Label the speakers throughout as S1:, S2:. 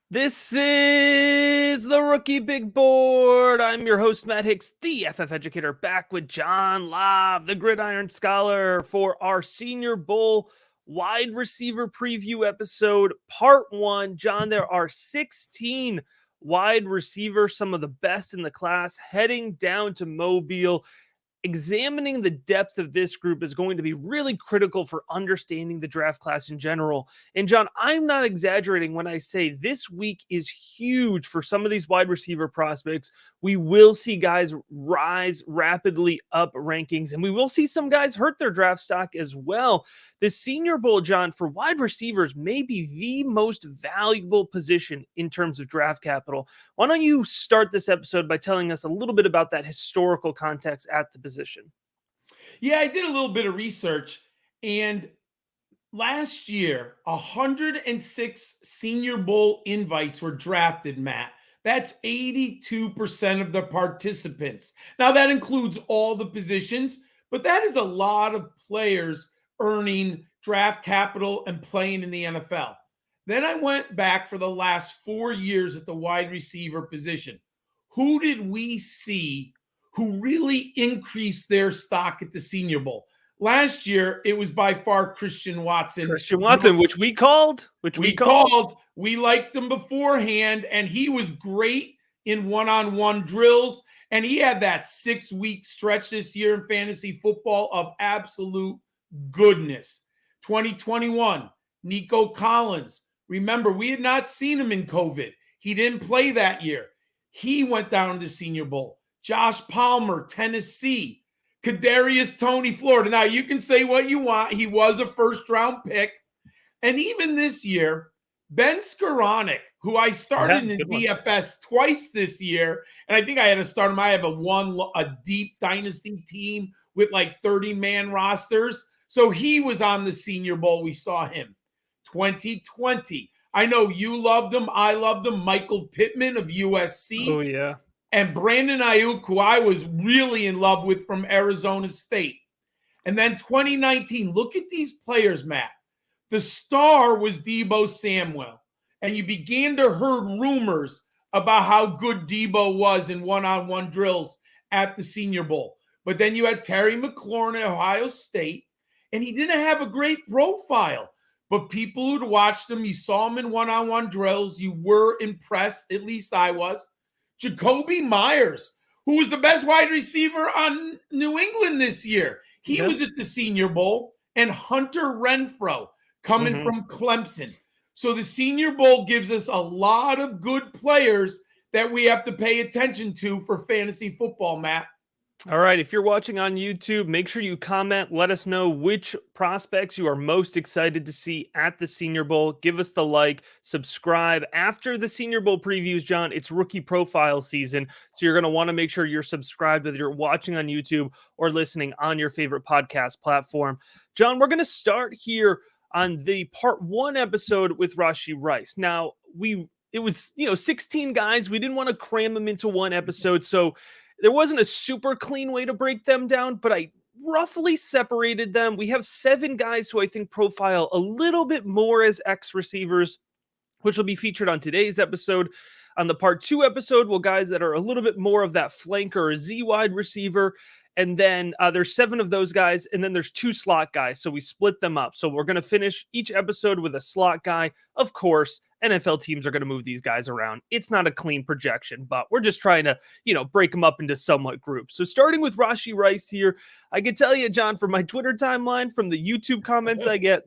S1: This is the Rookie Big Board. I'm your host, Matt Hicks, the FF Educator, back with John Lobb, the Gridiron Scholar, for our Senior Bowl wide receiver preview episode, part one. John, there are 16 wide receivers, some of the best in the class, heading down to Mobile. Examining the depth of this group is going to be really critical for understanding the draft class in general. And John, I'm not exaggerating when I say this week is huge for some of these wide receiver prospects. We will see guys rise rapidly up rankings, and we will see some guys hurt their draft stock as well. The Senior Bowl, John, for wide receivers may be the most valuable position in terms of draft capital. Why don't you start this episode by telling us a little bit about that historical context at the position?
S2: Yeah, I did a little bit of research, and last year, 106 Senior Bowl invites were drafted, Matt. That's 82% of the participants. Now, that includes all the positions, but that is a lot of players earning draft capital and playing in the NFL. Then I went back for the last 4 years at the wide receiver position. Who did we see who really increased their stock at the Senior Bowl? Last year, it was by far Christian Watson.
S1: Which we called.
S2: We liked him beforehand, and he was great in one-on-one drills. And he had that 6-week stretch this year in fantasy football of absolute goodness. 2021, Nico Collins. Remember, we had not seen him in COVID. He didn't play that year. He went down to the Senior Bowl. Josh Palmer, Tennessee. Kadarius Toney, Florida. Now, you can say what you want. He was a first-round pick. And even this year, Ben Skoranek, who I started in DFS twice this year, and I think I had to start him. I have a deep dynasty team with like 30-man rosters. So he was on the Senior Bowl. We saw him. 2020. I know you loved him. I loved him. Michael Pittman of USC.
S1: Oh, yeah.
S2: And Brandon Ayuk, who I was really in love with from Arizona State. And then 2019, look at these players, Matt. The star was Deebo Samuel. And you began to hear rumors about how good Deebo was in one-on-one drills at the Senior Bowl. But then you had Terry McLaurin at Ohio State, and he didn't have a great profile. But people who'd watched him, you saw him in one-on-one drills, you were impressed, at least I was. Jacoby Myers, who was the best wide receiver on New England this year. He was at the Senior Bowl. And Hunter Renfrow coming from Clemson. So the Senior Bowl gives us a lot of good players that we have to pay attention to for fantasy football, Matt.
S1: All right, if you're watching on YouTube, make sure you comment. Let us know which prospects you are most excited to see at the Senior Bowl. Give us the like, subscribe. After the Senior Bowl previews, John, it's rookie profile season, so you're going to want to make sure you're subscribed, whether you're watching on YouTube or listening on your favorite podcast platform. John, we're going to start here on the part one episode with Rasheed Rice. Now, it was 16 guys. We didn't want to cram them into one episode, so there wasn't a super clean way to break them down, but I roughly separated them. We have 7 guys who I think profile a little bit more as X receivers, which will be featured on today's episode. On the part 2 episode, guys that are a little bit more of that flanker or Z wide receiver. And then there's 7 of those guys, and then there's 2 slot guys. So we split them up. So we're going to finish each episode with a slot guy. Of course, NFL teams are going to move these guys around. It's not a clean projection, but we're just trying to, break them up into somewhat groups. So starting with Rasheed Rice here, I can tell you, John, from my Twitter timeline, from the YouTube comments I get,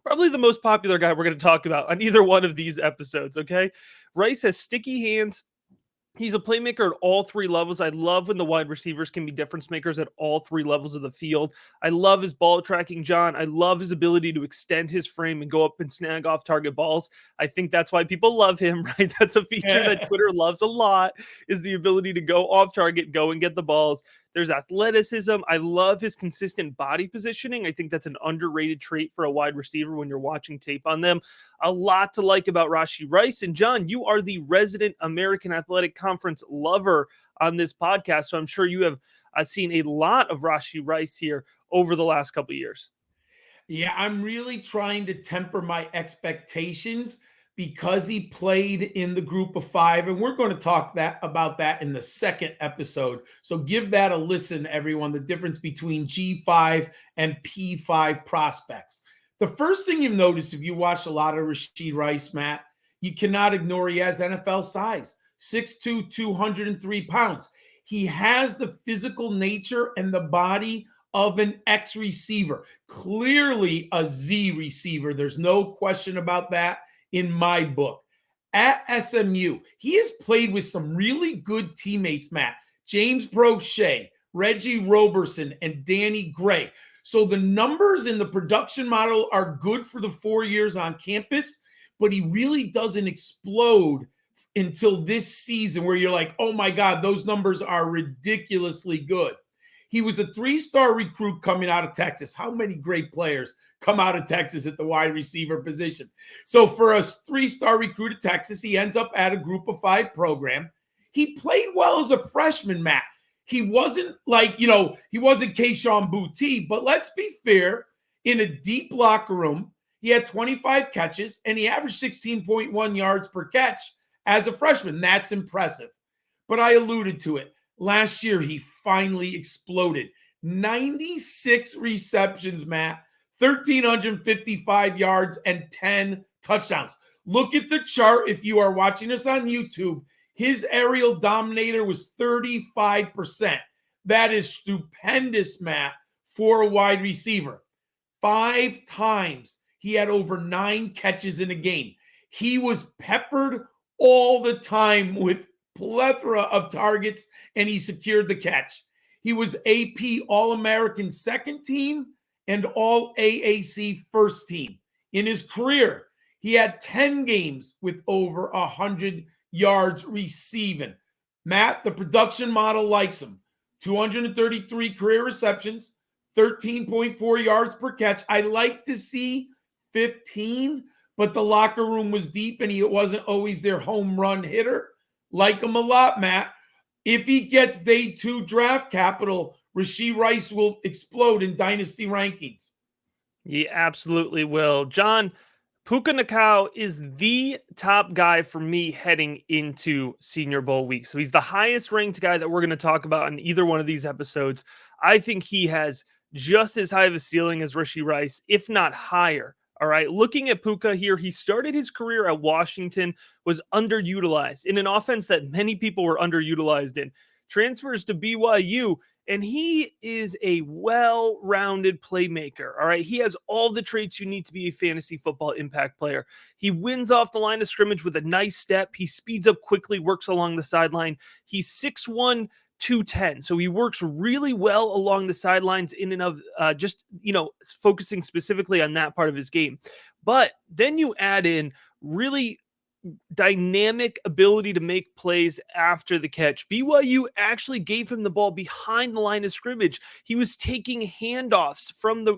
S1: probably the most popular guy we're going to talk about on either one of these episodes, okay? Rice has sticky hands. He's a playmaker at all 3 levels. I love when the wide receivers can be difference makers at all 3 levels of the field. I love his ball tracking, John. I love his ability to extend his frame and go up and snag off target balls. I think that's why people love him, right? That's a feature that Twitter loves a lot, is the ability to go off target, go and get the balls. There's athleticism. I love his consistent body positioning. I think that's an underrated trait for a wide receiver when you're watching tape on them. A lot to like about Rasheed Rice. And John, you are the resident American Athletic Conference lover on this podcast, so I'm sure you have seen a lot of Rasheed Rice here over the last couple of years.
S2: Yeah, I'm really trying to temper my expectations because he played in the group of five, and we're going to talk about that in the second episode. So give that a listen, everyone, the difference between G5 and P5 prospects. The first thing you've noticed if you watch a lot of Rasheed Rice, Matt, you cannot ignore he has NFL size, 6'2", 203 pounds. He has the physical nature and the body of an X receiver, clearly a Z receiver. There's no question about that in my book. At SMU, he has played with some really good teammates, Matt. James Brochet, Reggie Roberson, and Danny Gray. So the numbers in the production model are good for the 4 years on campus, but he really doesn't explode until this season where you're like, oh my God, those numbers are ridiculously good. He was a 3-star recruit coming out of Texas. How many great players come out of Texas at the wide receiver position? So for a 3-star recruit at Texas, he ends up at a group of 5 program. He played well as a freshman, Matt. He wasn't like, he wasn't Keyshawn Boutte, but let's be fair, in a deep locker room, he had 25 catches and he averaged 16.1 yards per catch as a freshman. That's impressive. But I alluded to it. Last year, he finally exploded. 96 receptions, Matt, 1,355 yards, and 10 touchdowns. Look at the chart if you are watching us on YouTube. His aerial dominator was 35%. That is stupendous, Matt, for a wide receiver. 5 times he had over 9 catches in a game. He was peppered all the time with plethora of targets, and he secured the catch. He was AP All-American second team and All-AAC first team. In his career, he had 10 games with over 100 yards receiving. Matt, the production model likes him. 233 career receptions, 13.4 yards per catch. I like to see 15, but the locker room was deep and he wasn't always their home run hitter. Like him a lot, Matt. If he gets day 2 draft capital, Rasheed Rice will explode in dynasty rankings.
S1: He absolutely will. John, Puka Nacua is the top guy for me heading into Senior Bowl week. So he's the highest ranked guy that we're going to talk about in either one of these episodes. I think he has just as high of a ceiling as Rasheed Rice, if not higher. All right, looking at Puka here, he started his career at Washington, was underutilized in an offense that many people were underutilized in. Transfers to BYU, and he is a well-rounded playmaker. All right, he has all the traits you need to be a fantasy football impact player. He wins off the line of scrimmage with a nice step. He speeds up quickly, works along the sideline. He's 6'1", 210. So he works really well along the sidelines in and of focusing specifically on that part of his game. But then you add in really dynamic ability to make plays after the catch. BYU actually gave him the ball behind the line of scrimmage. He was taking handoffs from the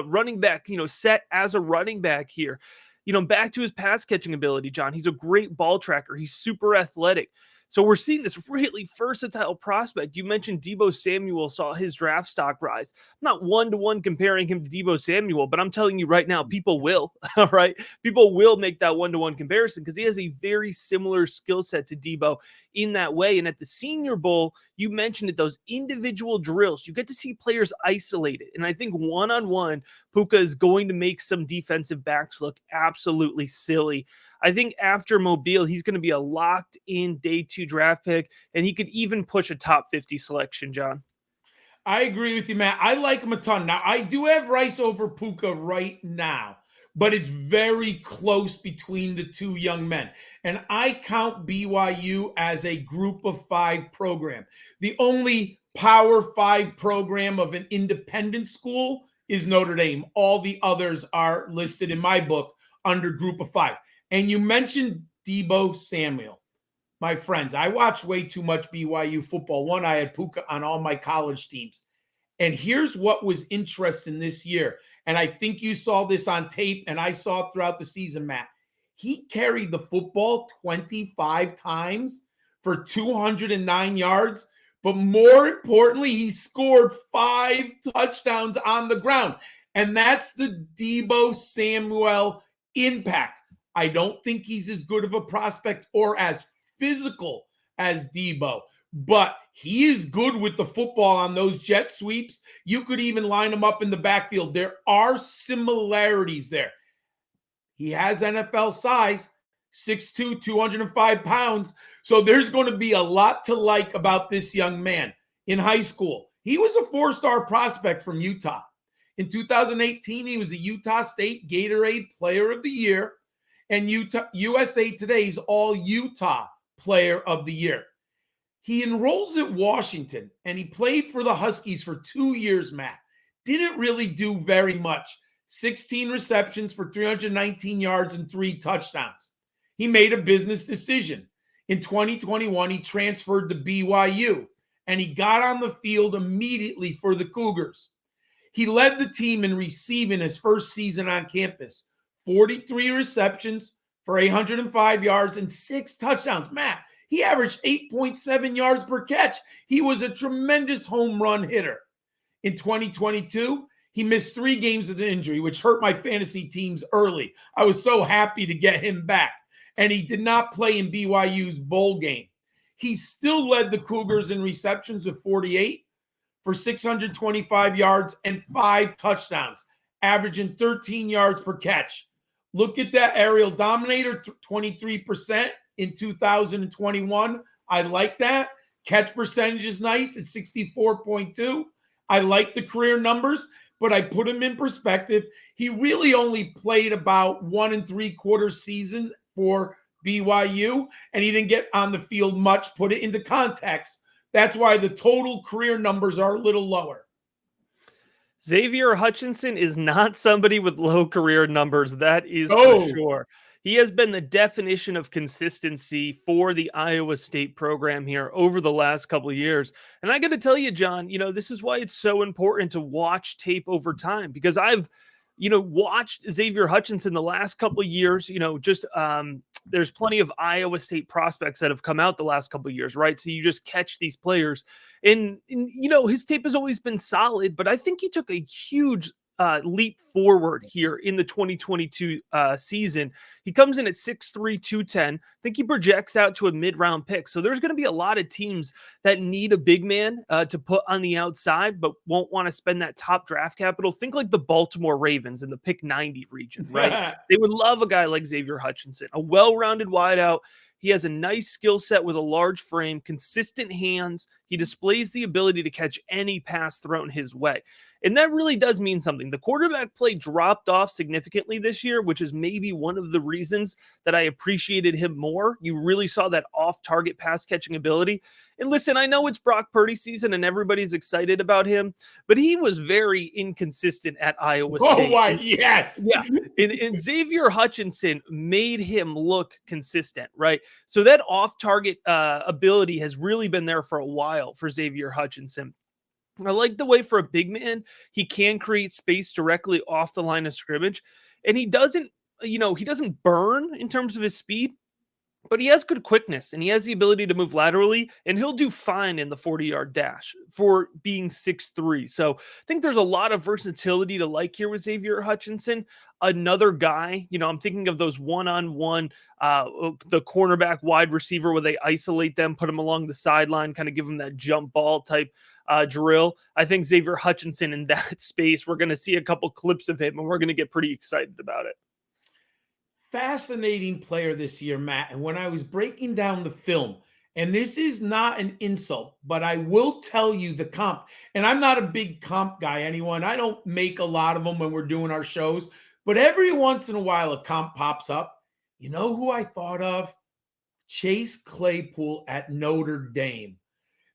S1: running back, set as a running back here. Back to his pass catching ability, John. He's a great ball tracker. He's super athletic. So we're seeing this really versatile prospect. You mentioned Deebo Samuel saw his draft stock rise. I'm not one-to-one comparing him to Deebo Samuel, but I'm telling you right now, people will, all right? People will make that one-to-one comparison because he has a very similar skill set to Deebo in that way. And at the Senior Bowl, you mentioned it, those individual drills, you get to see players isolated. And I think one-on-one, Puka is going to make some defensive backs look absolutely silly. I think after Mobile, he's going to be a locked-in day 2 draft pick, and he could even push a top 50 selection, John.
S2: I agree with you, Matt. I like him a ton. Now, I do have Rice over Puka right now, but it's very close between the two young men. And I count BYU as a group of 5 program. The only Power 5 program of an independent school is Notre Dame. All the others are listed in my book under group of 5. And you mentioned Deebo Samuel. My friends, I watched way too much BYU football. One, I had Puka on all my college teams. And here's what was interesting this year. And I think you saw this on tape, and I saw it throughout the season, Matt. He carried the football 25 times for 209 yards. But more importantly, he scored 5 touchdowns on the ground. And that's the Deebo Samuel impact. I don't think he's as good of a prospect or as physical as Debo, but he is good with the football on those jet sweeps. You could even line him up in the backfield. There are similarities there. He has NFL size, 6'2", 205 pounds. So there's going to be a lot to like about this young man. In high school, he was a 4-star prospect from Utah. In 2018, he was a Utah State Gatorade Player of the Year and USA Today's All-Utah Player of the Year. He enrolls at Washington, and he played for the Huskies for 2 years, Matt. Didn't really do very much. 16 receptions for 319 yards and 3 touchdowns. He made a business decision. In 2021, he transferred to BYU, and he got on the field immediately for the Cougars. He led the team in receiving his first season on campus. 43 receptions for 805 yards and 6 touchdowns. Matt, he averaged 8.7 yards per catch. He was a tremendous home run hitter. In 2022, he missed 3 games with an injury, which hurt my fantasy teams early. I was so happy to get him back. And he did not play in BYU's bowl game. He still led the Cougars in receptions with 48 for 625 yards and 5 touchdowns, averaging 13 yards per catch. Look at that aerial dominator, 23% in 2021. I like that. Catch percentage is nice at 64.2. I like the career numbers, but I put him in perspective. He really only played about 1 3/4 season for BYU, and he didn't get on the field much. Put it into context. That's why the total career numbers are a little lower.
S1: Xavier Hutchinson is not somebody with low career numbers. That is for sure. He has been the definition of consistency for the Iowa State program here over the last couple of years. And I got to tell you, John, this is why it's so important to watch tape over time, because I've, watched Xavier Hutchinson the last couple of years, there's plenty of Iowa State prospects that have come out the last couple of years, right? So you just catch these players and his tape has always been solid, but I think he took a huge leap forward here in the 2022 season. He comes in at 6'3", 210. I think he projects out to a mid-round pick. So there's going to be a lot of teams that need a big man to put on the outside, but won't want to spend that top draft capital. Think like the Baltimore Ravens in the pick 90 region, right? They would love a guy like Xavier Hutchinson, a well-rounded wideout. He has a nice skill set with a large frame, consistent hands. He displays the ability to catch any pass thrown his way. And that really does mean something. The quarterback play dropped off significantly this year, which is maybe one of the reasons that I appreciated him more. You really saw that off-target pass-catching ability. And listen, I know it's Brock Purdy season and everybody's excited about him, but he was very inconsistent at Iowa State.
S2: Oh, my, yes.
S1: Yeah. And Xavier Hutchinson made him look consistent, right? So that off-target ability has really been there for a while for Xavier Hutchinson. I like the way for a big man, he can create space directly off the line of scrimmage. And he doesn't burn in terms of his speed, but he has good quickness and he has the ability to move laterally, and he'll do fine in the 40-yard dash for being 6'3". So I think there's a lot of versatility to like here with Xavier Hutchinson. Another guy, I'm thinking of those one-on-one, the cornerback wide receiver where they isolate them, put them along the sideline, kind of give them that jump ball type drill. I think Xavier Hutchinson in that space, we're going to see a couple clips of him and we're going to get pretty excited about it.
S2: Fascinating player this year, Matt. And when I was breaking down the film, and this is not an insult, but I will tell you the comp, and I'm not a big comp guy, anyone. I don't make a lot of them when we're doing our shows, but every once in a while a comp pops up. You know who I thought of? Chase Claypool at Notre Dame.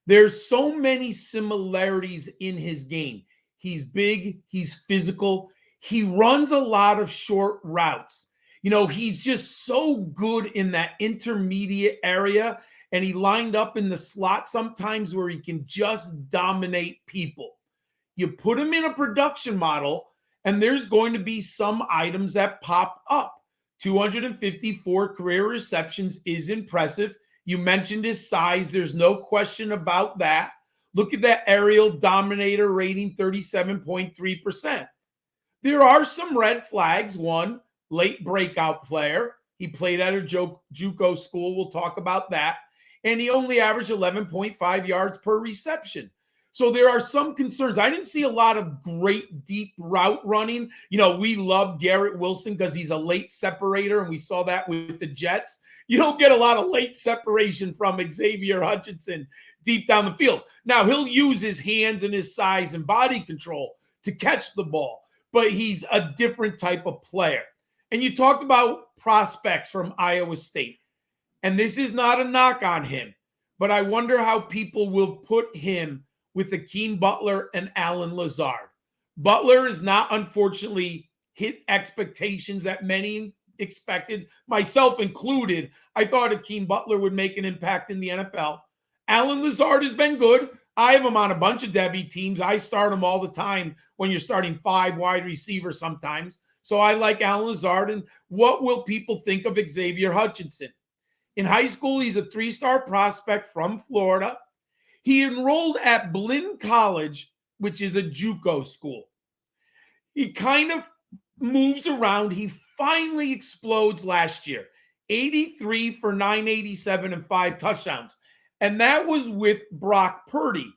S2: There's so many similarities in his game. He's big, he's physical, he runs a lot of short routes. He's just so good in that intermediate area, and he lined up in the slot sometimes where he can just dominate people. You put him in a production model, and there's going to be some items that pop up. 254 career receptions is impressive. You mentioned his size. There's no question about that. Look at that aerial dominator rating, 37.3%. There are some red flags. One, late breakout player. He played at a JUCO school. We'll talk about that. And he only averaged 11.5 yards per reception. So there are some concerns. I didn't see a lot of great deep route running. We love Garrett Wilson because he's a late separator, and we saw that with the Jets. You don't get a lot of late separation from Xavier Hutchinson deep down the field. Now, he'll use his hands and his size and body control to catch the ball, but he's a different type of player. And you talked about prospects from Iowa State, and this is not a knock on him, but I wonder how people will put him with Akeem Butler and Allen Lazard. Butler has not, unfortunately, hit expectations that many expected, myself included. I thought Akeem Butler would make an impact in the NFL. Allen Lazard has been good. I have him on a bunch of Devy teams. I start him all the time when you're starting 5 wide receivers sometimes. So I like Allen Lazard. And what will people think of Xavier Hutchinson? In high school, he's a 3-star prospect from Florida. He enrolled at Blinn College, which is a JUCO school. He kind of moves around. He finally explodes last year. 83 for 987 and 5 touchdowns. And that was with Brock Purdy.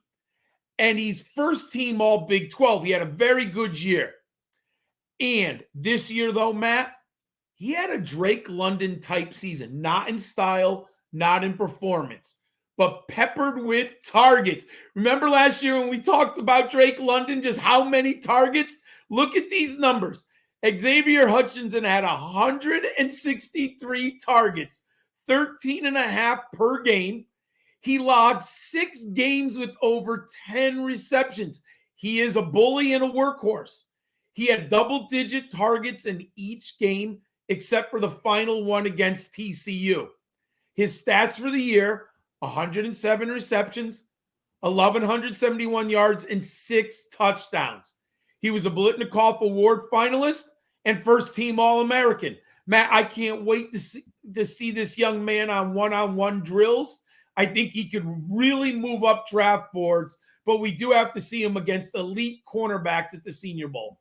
S2: And he's first team all Big 12. He had a very good year. And this year, though, Matt, he had a Drake London type season. Not in style, not in performance, but peppered with targets. Remember last year when we talked about Drake London, just how many targets? Look at these numbers. Xavier Hutchinson had 163 targets, 13 and a half per game. He logged 6 games with over 10 receptions. He is a bully and a workhorse. He had double-digit targets in each game except for the final one against TCU. His stats for the year: 107 receptions, 1,171 yards, and 6 touchdowns. He was a Biletnikoff Award finalist and first-team All-American. Matt, I can't wait to see this young man on one-on-one drills. I think he could really move up draft boards, but we do have to see him against elite cornerbacks at the Senior Bowl.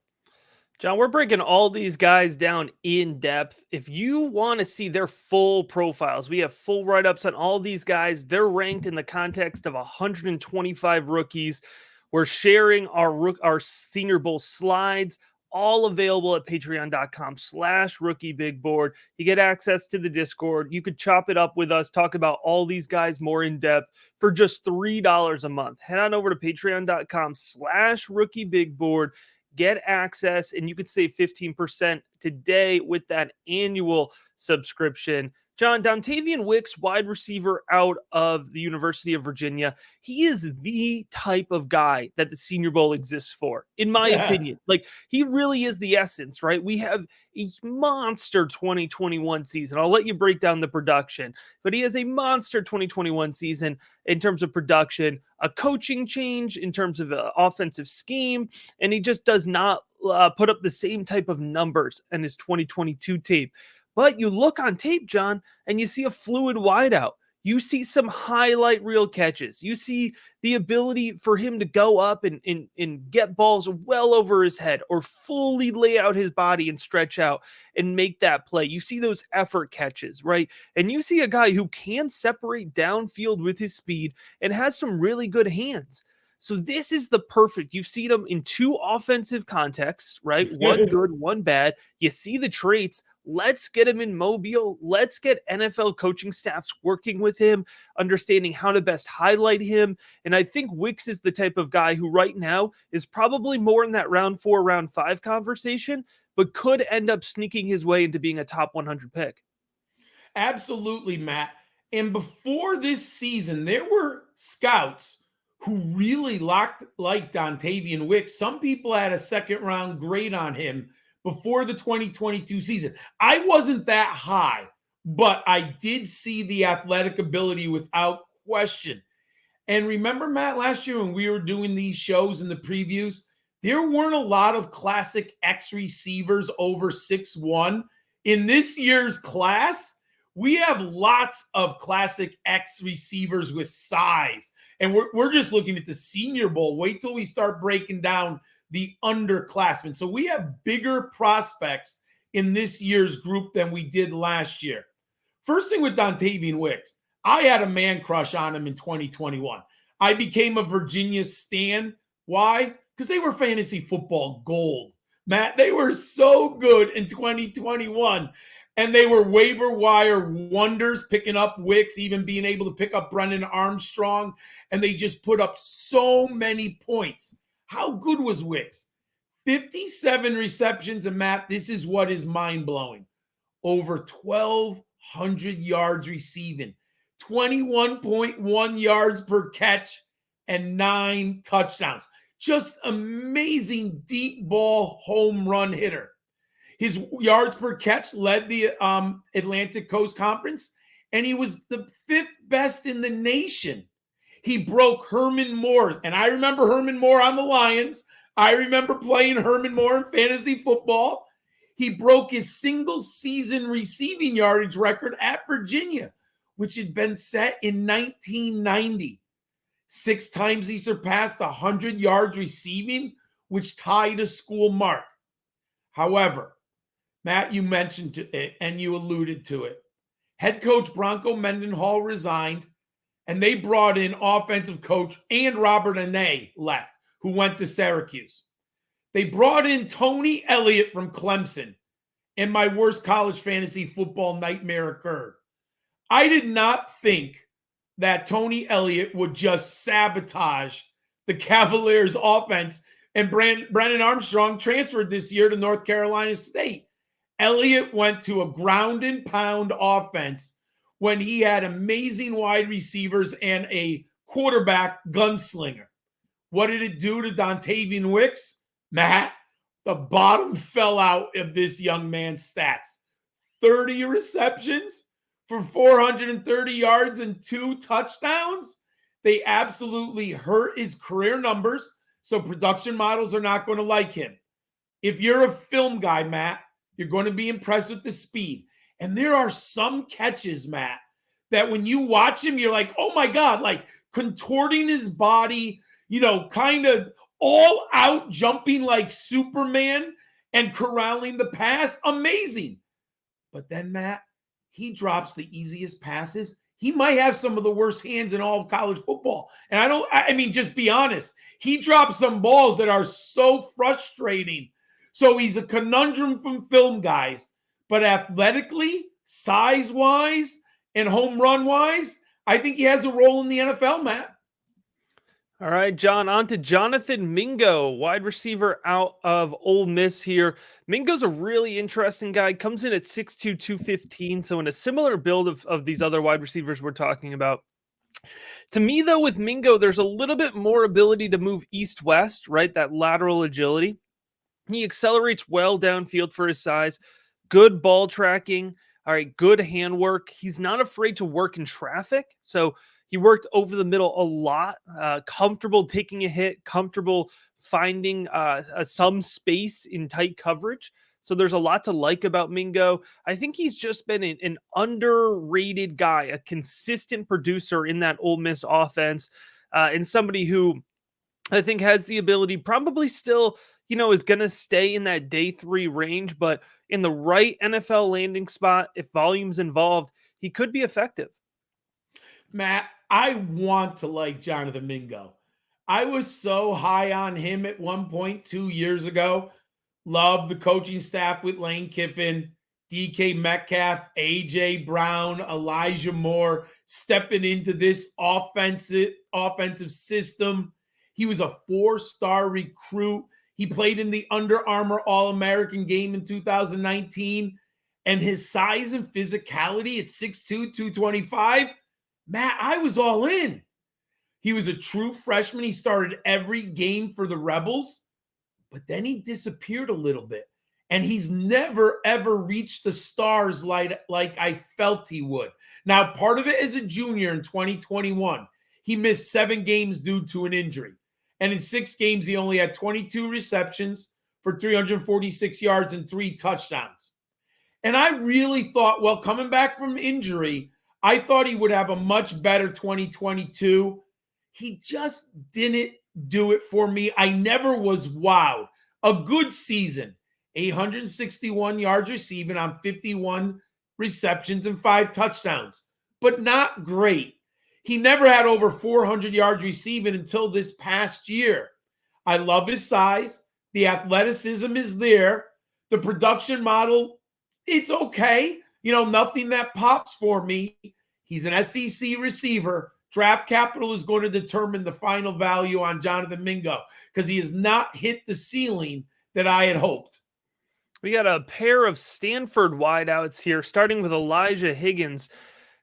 S1: John, we're breaking all these guys down in depth. If you want to see their full profiles, we have full write-ups on all these guys. They're ranked in the context of 125 rookies. We're sharing our Senior Bowl slides, all available at patreon.com/rookiebigboard. You get access to the Discord. You could chop it up with us, talk about all these guys more in depth for just $3 a month. Head on over to patreon.com/rookiebigboard. Get access, and you could save 15% today with that annual subscription. John, Dontavian Wicks, wide receiver out of the University of Virginia, he is the type of guy that the Senior Bowl exists for, in my opinion. Like, he really is the essence, right? We have a monster 2021 season. I'll let you break down the production, but he has a monster 2021 season in terms of production, a coaching change in terms of offensive scheme, and he just does not put up the same type of numbers in his 2022 tape. But you look on tape, John, and you see a fluid wideout. You see some highlight reel catches. You see the ability for him to go up and get balls well over his head or fully lay out his body and stretch out and make that play. You see those effort catches, right? And you see a guy who can separate downfield with his speed and has some really good hands. So this is the perfect. You've seen him in 2 offensive contexts, right? One good, one bad. You see the traits. Let's get him in Mobile. Let's get NFL coaching staffs working with him, understanding how to best highlight him. And I think Wicks is the type of guy who right now is probably more in that round 4, round 5 conversation, but could end up sneaking his way into being a top 100 pick.
S2: Absolutely, Matt. And before this season, there were scouts who really liked Dontayvion Wicks. Some people had a second-round grade on him before the 2022 season. I wasn't that high, but I did see the athletic ability without question. And remember, Matt, last year when we were doing these shows and the previews, there weren't a lot of classic X receivers over 6'1". In this year's class, we have lots of classic X receivers with size. And we're just looking at the Senior Bowl. Wait till we start breaking down the underclassmen. So we have bigger prospects in this year's group than we did last year. First thing with Dontavian Wicks, I had a man crush on him in 2021. I became a Virginia stan. Why? Because they were fantasy football gold. Matt, they were so good in 2021. And they were waiver wire wonders, picking up Wicks, even being able to pick up Brennan Armstrong. And they just put up so many points. How good was Wicks? 57 receptions. And Matt, this is what is mind-blowing. Over 1,200 yards receiving, 21.1 yards per catch, and 9 touchdowns. Just amazing deep ball home run hitter. His yards per catch led the Atlantic Coast Conference, and he was the 5th best in the nation. He broke Herman Moore, and I remember Herman Moore on the Lions. I remember playing Herman Moore in fantasy football. He broke his single season receiving yardage record at Virginia, which had been set in 1990. 6 times he surpassed 100 yards receiving, which tied a school mark. However, Matt, you mentioned it and you alluded to it. Head coach Bronco Mendenhall resigned, and they brought in offensive coach and Robert Anae left, who went to Syracuse. They brought in Tony Elliott from Clemson, and my worst college fantasy football nightmare occurred. I did not think that Tony Elliott would just sabotage the Cavaliers' offense, and Brennan Armstrong transferred this year to North Carolina State. Elliott went to a ground and pound offense when he had amazing wide receivers and a quarterback gunslinger. What did it do to Dontavian Wicks? Matt, the bottom fell out of this young man's stats. 30 receptions for 430 yards and 2 touchdowns. They absolutely hurt his career numbers, so production models are not going to like him. If you're a film guy, Matt, you're going to be impressed with the speed. And there are some catches, Matt, that when you watch him, you're like, oh my God, like contorting his body, kind of all out jumping like Superman and corralling the pass. Amazing. But then, Matt, he drops the easiest passes. He might have some of the worst hands in all of college football. And just be honest. He drops some balls that are so frustrating. So he's a conundrum from film guys, but athletically, size-wise, and home run-wise, I think he has a role in the NFL, Matt.
S1: All right, John, on to Jonathan Mingo, wide receiver out of Ole Miss here. Mingo's a really interesting guy, comes in at 6'2", 215, so in a similar build of these other wide receivers we're talking about. To me, though, with Mingo, there's a little bit more ability to move east-west, right? That lateral agility. He accelerates well downfield for his size, good ball tracking, all right, good handwork. He's not afraid to work in traffic, so he worked over the middle a lot, comfortable taking a hit, comfortable finding some space in tight coverage. So there's a lot to like about Mingo. I think he's just been an underrated guy, a consistent producer in that Ole Miss offense, and somebody who I think has the ability, probably still, is going to stay in that day 3 range, but in the right NFL landing spot, if volume's involved, he could be effective.
S2: Matt, I want to like Jonathan Mingo. I was so high on him at one point 2 years ago. Loved the coaching staff with Lane Kiffin, DK Metcalf, AJ Brown, Elijah Moore stepping into this offensive system. He was a 4-star recruit. He played in the Under Armour All-American game in 2019. And his size and physicality at 6'2", 225, Matt, I was all in. He was a true freshman. He started every game for the Rebels, but then he disappeared a little bit. And he's never, ever reached the stars like I felt he would. Now, part of it as a junior in 2021, he missed 7 games due to an injury. And in 6 games, he only had 22 receptions for 346 yards and 3 touchdowns. And I really thought, well, coming back from injury, I thought he would have a much better 2022. He just didn't do it for me. I never was wowed. A good season 861 yards receiving on 51 receptions and 5 touchdowns, but not great. He never had over 400 yards receiving until this past year. I love his size. The athleticism is there. The production model, it's okay. Nothing that pops for me. He's an SEC receiver. Draft capital is going to determine the final value on Jonathan Mingo because he has not hit the ceiling that I had hoped.
S1: We got a pair of Stanford wideouts here, starting with Elijah Higgins.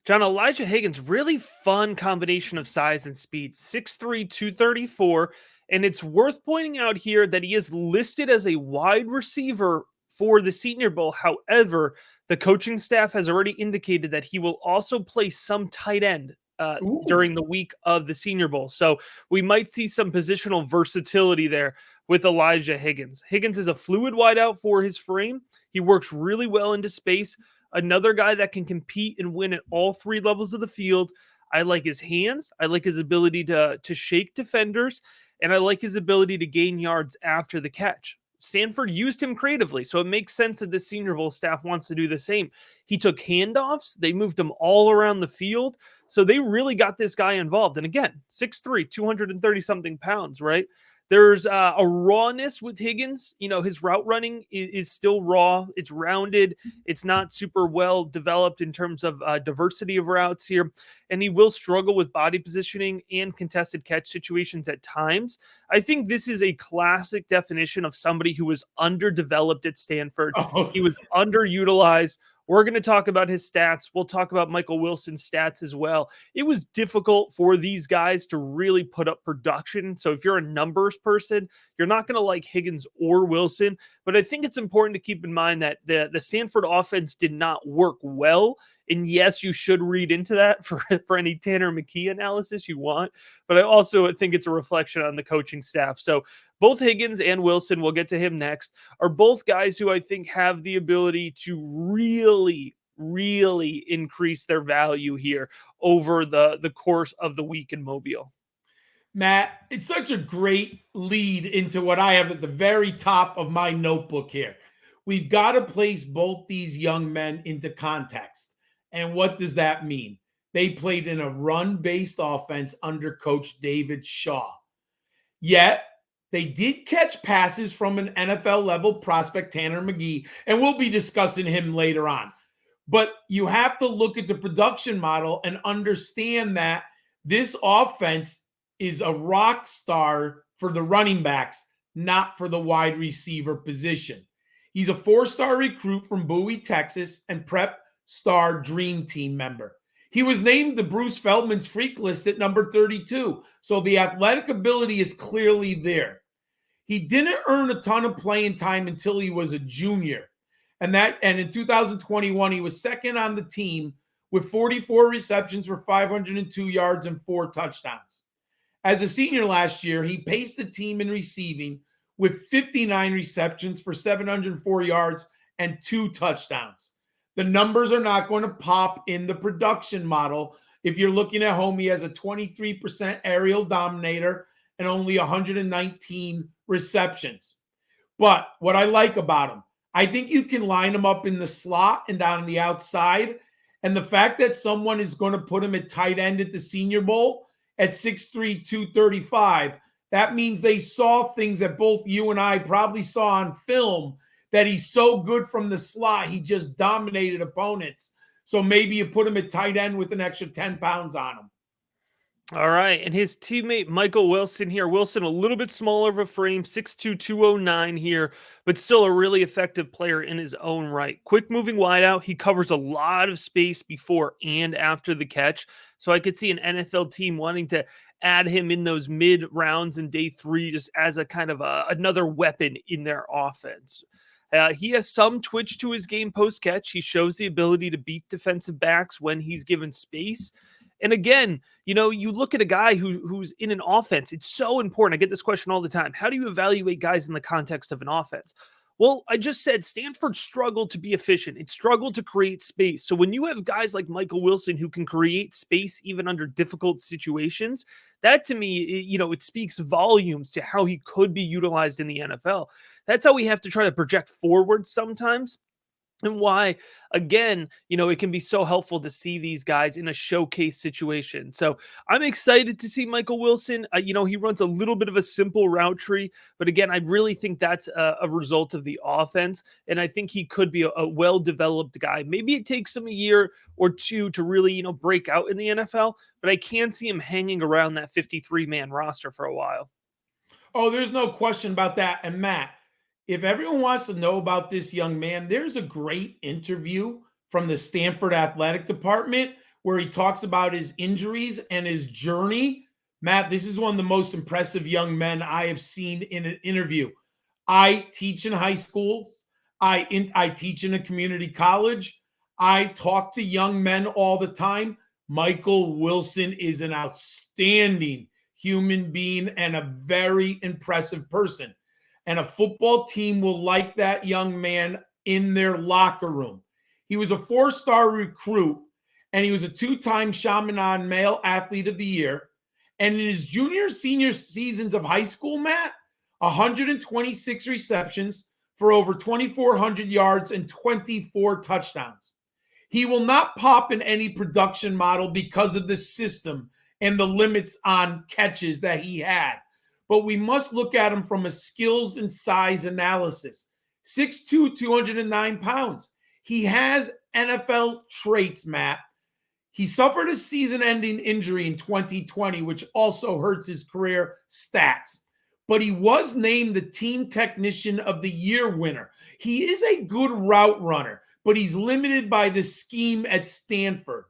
S1: Elijah Higgins, really fun combination of size and speed, 6'3", 234. And it's worth pointing out here that he is listed as a wide receiver for the Senior Bowl. However, the coaching staff has already indicated that he will also play some tight end during the week of the Senior Bowl. So we might see some positional versatility there with Elijah Higgins. Higgins is a fluid wideout for his frame. He works really well into space. Another guy that can compete and win at all 3 levels of the field. I like his hands. I like his ability to shake defenders. And I like his ability to gain yards after the catch. Stanford used him creatively, so it makes sense that the Senior Bowl staff wants to do the same. He took handoffs. They moved him all around the field. So they really got this guy involved. And again, 6'3", 230-something pounds, right? There's a rawness with Higgins. His route running is still raw. It's rounded. It's not super well developed in terms of diversity of routes here. And he will struggle with body positioning and contested catch situations at times. I think this is a classic definition of somebody who was underdeveloped at Stanford. He was underutilized. We're going to talk about his stats. We'll talk about Michael Wilson's stats as well. It was difficult for these guys to really put up production. So if you're a numbers person, you're not going to like Higgins or Wilson. But I think it's important to keep in mind that the Stanford offense did not work well. And yes, you should read into that for any Tanner McKee analysis you want. But I also think it's a reflection on the coaching staff. So both Higgins and Wilson, we'll get to him next, are both guys who I think have the ability to really, really increase their value here over the course of the week in Mobile.
S2: Matt, it's such a great lead into what I have at the very top of my notebook here. We've got to place both these young men into context. And what does that mean? They played in a run-based offense under Coach David Shaw. Yet, they did catch passes from an NFL-level prospect, Tanner McKee, and we'll be discussing him later on. But you have to look at the production model and understand that this offense is a rock star for the running backs, not for the wide receiver position. He's a 4-star recruit from Bowie, Texas, and Prep Star Dream Team member. He was named the Bruce Feldman's freak list at number 32, so the athletic ability is clearly there. He didn't earn a ton of playing time until he was a junior, and in 2021 he was second on the team with 44 receptions for 502 yards and 4 touchdowns. As a senior last year, he paced the team in receiving with 59 receptions for 704 yards and 2 touchdowns. The numbers are not going to pop in the production model. If you're looking at home, he has a 23% aerial dominator and only 119 receptions. But what I like about him, I think you can line him up in the slot and down on the outside. And the fact that someone is going to put him at tight end at the Senior Bowl at 6'3", 235, that means they saw things that both you and I probably saw on film, that he's so good from the slot, he just dominated opponents. So maybe you put him at tight end with an extra 10 pounds on him.
S1: All right, and his teammate Michael Wilson here. Wilson, a little bit smaller of a frame, 6'2", 209 here, but still a really effective player in his own right. Quick moving wideout. He covers a lot of space before and after the catch. So I could see an NFL team wanting to add him in those mid rounds in day 3 just as a kind of another weapon in their offense. He has some twitch to his game post-catch. He shows the ability to beat defensive backs when he's given space. And again, you look at a guy who's in an offense. It's so important. I get this question all the time. How do you evaluate guys in the context of an offense? Well, I just said Stanford struggled to be efficient. It struggled to create space. So when you have guys like Michael Wilson who can create space even under difficult situations, that to me, it speaks volumes to how he could be utilized in the NFL. That's how we have to try to project forward sometimes, and why, again, it can be so helpful to see these guys in a showcase situation. So I'm excited to see Michael Wilson. He runs a little bit of a simple route tree, but again, I really think that's a result of the offense, and I think he could be a well-developed guy. Maybe it takes him a year or two to really break out in the NFL, but I can see him hanging around that 53-man roster for a while.
S2: Oh, there's no question about that. And Matt, if everyone wants to know about this young man, there's a great interview from the Stanford Athletic Department where he talks about his injuries and his journey. Matt, this is one of the most impressive young men I have seen in an interview. I teach in high schools. I teach in a community college. I talk to young men all the time. Michael Wilson is an outstanding human being and a very impressive person. And a football team will like that young man in their locker room. He was a 4-star recruit, and he was a 2-time Chaminade Male Athlete of the Year. And in his junior, senior seasons of high school, Matt, 126 receptions for over 2,400 yards and 24 touchdowns. He will not pop in any production model because of the system and the limits on catches that he had. But we must look at him from a skills and size analysis. 6'2", 209 pounds. He has NFL traits, Matt. He suffered a season-ending injury in 2020, which also hurts his career stats. But he was named the Team Technician of the Year winner. He is a good route runner, but he's limited by the scheme at Stanford.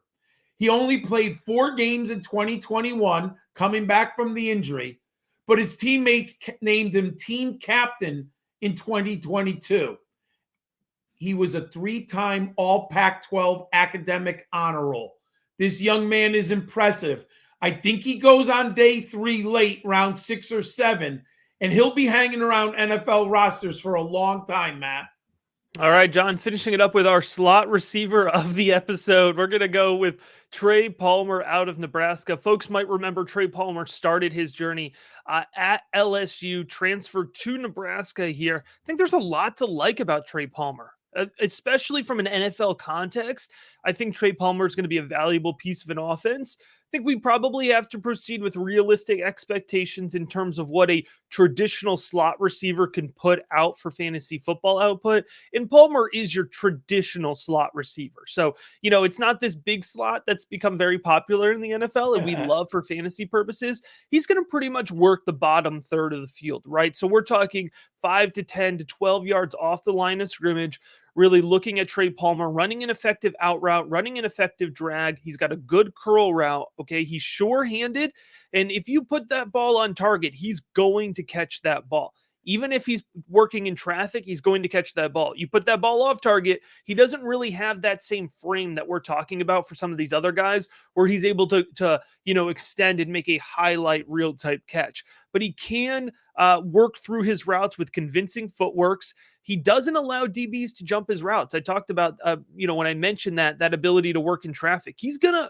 S2: He only played 4 games in 2021, coming back from the injury, but his teammates named him team captain in 2022. He was a 3-time All Pac-12 academic honor roll. This young man is impressive. I think he goes on day 3 late, round 6 or 7, and he'll be hanging around NFL rosters for a long time, Matt.
S1: All right, John, finishing it up with our slot receiver of the episode. We're going to go with Trey Palmer out of Nebraska. Folks might remember Trey Palmer started his journey at LSU, transferred to Nebraska here. I think there's a lot to like about Trey Palmer, especially from an NFL context. I think Trey Palmer is going to be a valuable piece of an offense. I think we probably have to proceed with realistic expectations in terms of what a traditional slot receiver can put out for fantasy football output. And Palmer is your traditional slot receiver. So, it's not this big slot that's become very popular in the NFL and we love for fantasy purposes. He's going to pretty much work the bottom third of the field, right? So we're talking 5 to 10 to 12 yards off the line of scrimmage, really looking at Trey Palmer running an effective out route, running an effective drag. He's got a good curl route. Okay. He's sure-handed. And if you put that ball on target, he's going to catch that ball. Even if he's working in traffic, he's going to catch that ball. You put that ball off target, he doesn't really have that same frame that we're talking about for some of these other guys where he's able to extend and make a highlight reel type catch. But he can work through his routes with convincing footworks. He doesn't allow DBs to jump his routes. I talked about, when I mentioned that ability to work in traffic, he's gonna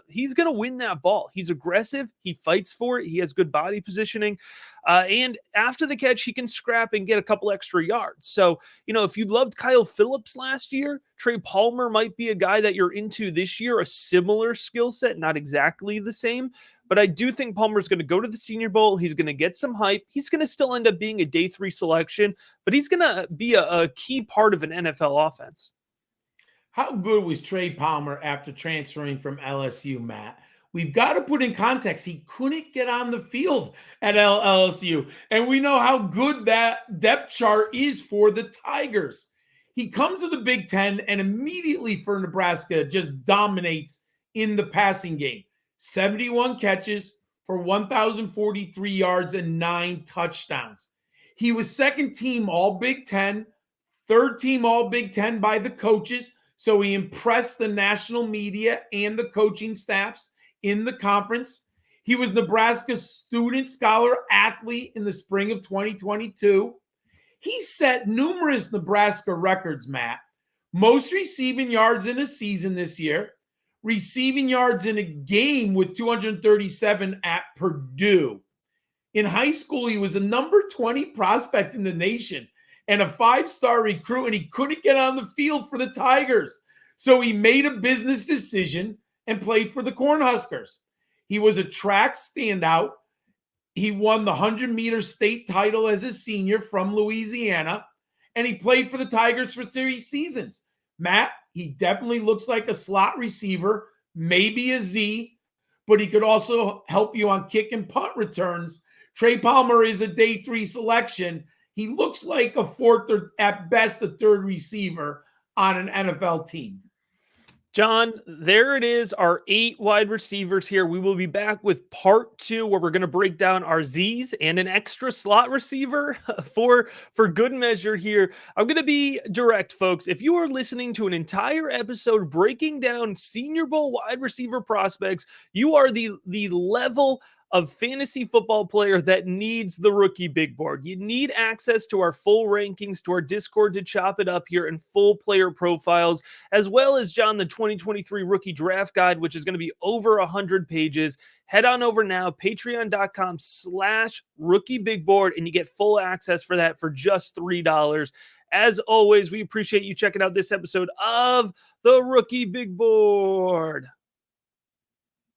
S1: win that ball. He's aggressive. He fights for it. He has good body positioning. And after the catch, he can scrap and get a couple extra yards. So, if you loved Kyle Phillips last year, Trey Palmer might be a guy that you're into this year, a similar skill set, not exactly the same. But I do think Palmer's going to go to the Senior Bowl. He's going to get some hype. He's going to still end up being a day 3 selection, but he's going to be a key part of an NFL offense.
S2: How good was Trey Palmer after transferring from LSU, Matt? We've got to put in context. He couldn't get on the field at LSU, and we know how good that depth chart is for the Tigers. He comes to the Big Ten and immediately for Nebraska just dominates in the passing game. 71 catches for 1,043 yards and 9 touchdowns. He was second team All Big Ten, third team All Big Ten by the coaches, so he impressed the national media and the coaching staffs in the conference. He was Nebraska's student scholar athlete in the spring of 2022. He set numerous Nebraska records, Matt. Most receiving yards in a season this year, receiving yards in a game with 237 at Purdue. In high school, he was a number 20 prospect in the nation and a 5-star recruit, and he couldn't get on the field for the Tigers. So he made a business decision and played for the Cornhuskers. He was a track standout. He won the 100-meter state title as a senior from Louisiana, and he played for the Tigers for 3 seasons. Matt, he definitely looks like a slot receiver, maybe a Z, but he could also help you on kick and punt returns. Trey Palmer is a day 3 selection. He looks like a 4th or at best a 3rd receiver on an NFL team.
S1: John, there it is, our 8 wide receivers here. We will be back with part 2 where we're going to break down our Z's and an extra slot receiver for good measure here. I'm going to be direct, folks. If you are listening to an entire episode breaking down Senior Bowl wide receiver prospects, you are the level of fantasy football player that needs the rookie big board. You need access to our full rankings, to our Discord to chop it up here, and full player profiles, as well as, John, the 2023 rookie draft guide, which is going to be over 100 pages. Head on over now, patreon.com/rookie big board, and you get full access for that for just $3. As always, we appreciate you checking out this episode of the Rookie Big Board.